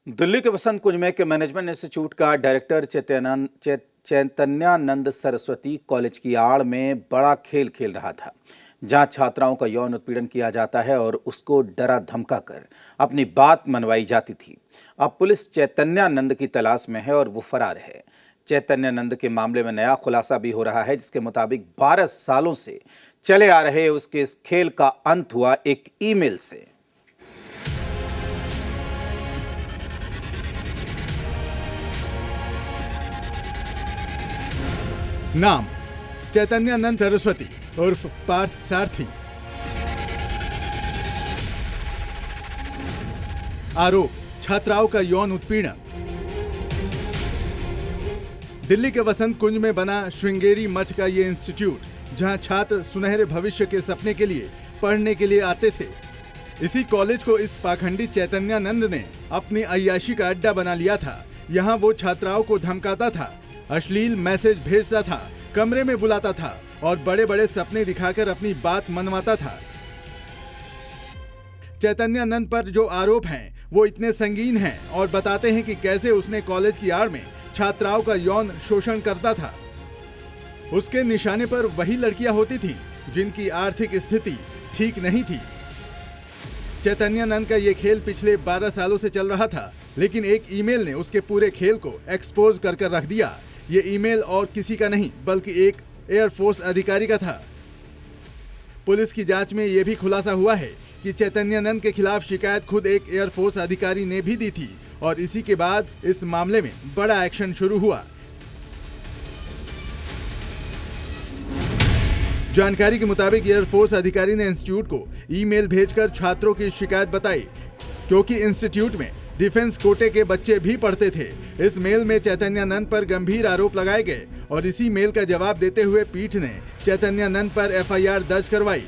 दिल्ली के वसंत कुंज के management institute का डायरेक्टर चैतन्यानंद सरस्वती कॉलेज की आड़ में बड़ा खेल खेल रहा था, जहां छात्राओं का यौन उत्पीड़न किया जाता है और उसको डरा धमका कर अपनी बात मनवाई जाती थी। अब पुलिस चैतन्यानंद की तलाश में है और वो फरार है। चैतन्यानंद के मामले में नया खुलासा भी हो रहा है, जिसके मुताबिक 12 सालों से चले आ रहे उसके इस खेल का अंत हुआ एक ईमेल से। नाम चैतन्यानंद सरस्वती उर्फ पार्थ सारथी। आरोप छात्राओं का यौन उत्पीड़न। दिल्ली के वसंत कुंज में बना श्रृंगेरी मठ का ये इंस्टीट्यूट, जहां छात्र सुनहरे भविष्य के सपने के लिए पढ़ने के लिए आते थे। इसी कॉलेज को इस पाखंडी चैतन्यानंद ने अपनी अय्याशी का अड्डा बना लिया था। यहाँ वो छात्राओं को धमकाता था, अश्लील मैसेज भेजता था, कमरे में बुलाता था और बड़े बड़े सपने दिखाकर अपनी बात मनवाता था। चैतन्यानंद पर जो आरोप हैं वो इतने संगीन हैं और बताते हैं कि कैसे उसने कॉलेज की आड़ में छात्राओं का यौन शोषण करता था। उसके निशाने पर वही लड़कियां होती थीं जिनकी आर्थिक स्थिति ठीक नहीं थी। चैतन्यानंद का ये खेल पिछले 12 सालों से चल रहा था, लेकिन एक ईमेल ने उसके पूरे खेल को एक्सपोज कर रख दिया। ये ईमेल और किसी का नहीं बल्कि एक एयरफोर्स अधिकारी का था। पुलिस की जांच में यह भी खुलासा हुआ है कि चैतन्यानंद के खिलाफ शिकायत खुद एक एयरफोर्स अधिकारी ने भी दी थी और इसी के बाद इस मामले में बड़ा एक्शन शुरू हुआ। जानकारी के मुताबिक एयरफोर्स अधिकारी ने इंस्टीट्यूट को ईमेल भेजकर छात्रों की शिकायत बताई, क्योंकि इंस्टीट्यूट में डिफेंस कोटे के बच्चे भी पढ़ते थे। इस मेल में चैतन्यानंद पर गंभीर आरोप लगाए गए और इसी मेल का जवाब देते हुए पीठ ने चैतन्यानंद पर एफआईआर दर्ज करवाई।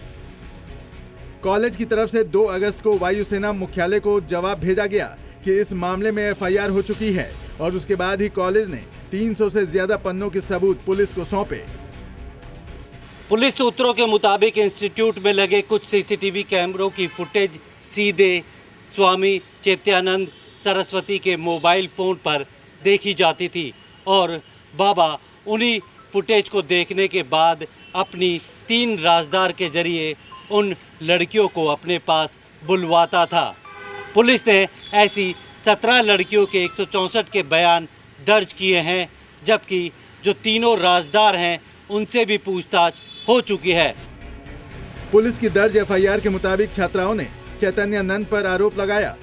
कॉलेज की तरफ से 2 अगस्त को वायुसेना मुख्यालय को जवाब भेजा गया कि इस मामले में एफआईआर हो चुकी है और उसके बाद ही कॉलेज ने 300 से ज्यादा पन्नों के सबूत पुलिस को सौंपे। पुलिस सूत्रों के मुताबिक इंस्टीट्यूट में लगे कुछ सीसीटीवी कैमरों की फुटेज सीधे स्वामी चैतन्यानंद सरस्वती के मोबाइल फ़ोन पर देखी जाती थी और बाबा उन्हीं फुटेज को देखने के बाद अपनी 3 राजदार के जरिए उन लड़कियों को अपने पास बुलवाता था। पुलिस ने ऐसी 17 लड़कियों के 164 के बयान दर्ज किए हैं, जबकि जो तीनों राजदार हैं उनसे भी पूछताछ हो चुकी है। पुलिस की दर्ज एफआईआर के मुताबिक छात्राओं ने चैतन्यानंद पर आरोप लगाया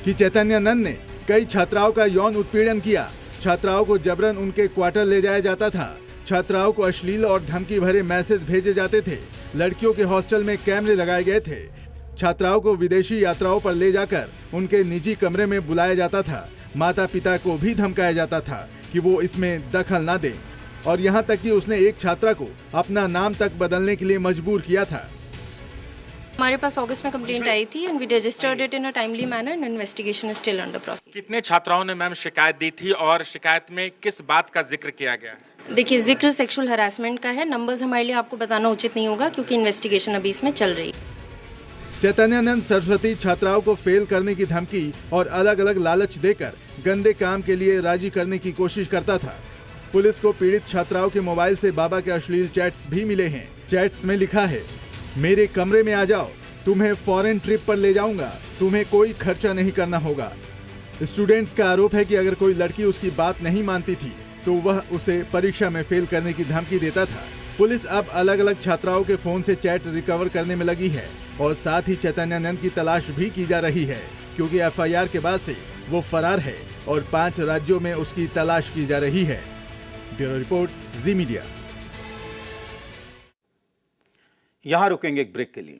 कि चैतन्यानंद ने कई छात्राओं का यौन उत्पीड़न किया। छात्राओं को जबरन उनके क्वार्टर ले जाया जाता था। छात्राओं को अश्लील और धमकी भरे मैसेज भेजे जाते थे। लड़कियों के हॉस्टल में कैमरे लगाए गए थे। छात्राओं को विदेशी यात्राओं पर ले जाकर उनके निजी कमरे में बुलाया जाता था। माता पिता को भी धमकाया जाता था कि वो इसमें दखल ना दें और यहाँ तक कि उसने एक छात्रा को अपना नाम तक बदलने के लिए मजबूर किया था। हमारे पास अगस्त में कंप्लेंट आई थी and we registered it in a timely manner and investigation is still under process. कितने छात्राओं ने मैम शिकायत दी थी और शिकायत में किस बात का जिक्र किया गया? देखिए, जिक्र सेक्सुअल हरासमेंट का है। नंबर्स हमारे लिए आपको बताना उचित नहीं होगा क्योंकि इन्वेस्टिगेशन अभी इसमें चल रही है। चैतन्यानंद सरस्वती छात्राओं को फेल करने की धमकी और अलग अलग लालच देकर गंदे काम के लिए राजी करने की कोशिश करता था। पुलिस को पीड़ित छात्राओं के मोबाइल से बाबा के अश्लील चैट्स भी मिले हैं। चैट्स में लिखा है, मेरे कमरे में आ जाओ, तुम्हें फॉरेन ट्रिप पर ले जाऊंगा, तुम्हें कोई खर्चा नहीं करना होगा। स्टूडेंट्स का आरोप है कि अगर कोई लड़की उसकी बात नहीं मानती थी तो वह उसे परीक्षा में फेल करने की धमकी देता था। पुलिस अब अलग अलग छात्राओं के फोन से चैट रिकवर करने में लगी है और साथ ही चैतन्यानंद की तलाश भी की जा रही है, क्योंकि एफआईआर के बाद से वो फरार है और 5 राज्यों में उसकी तलाश की जा रही है। ब्यूरो रिपोर्ट, जी मीडिया। यहां रुकेंगे एक ब्रेक के लिए।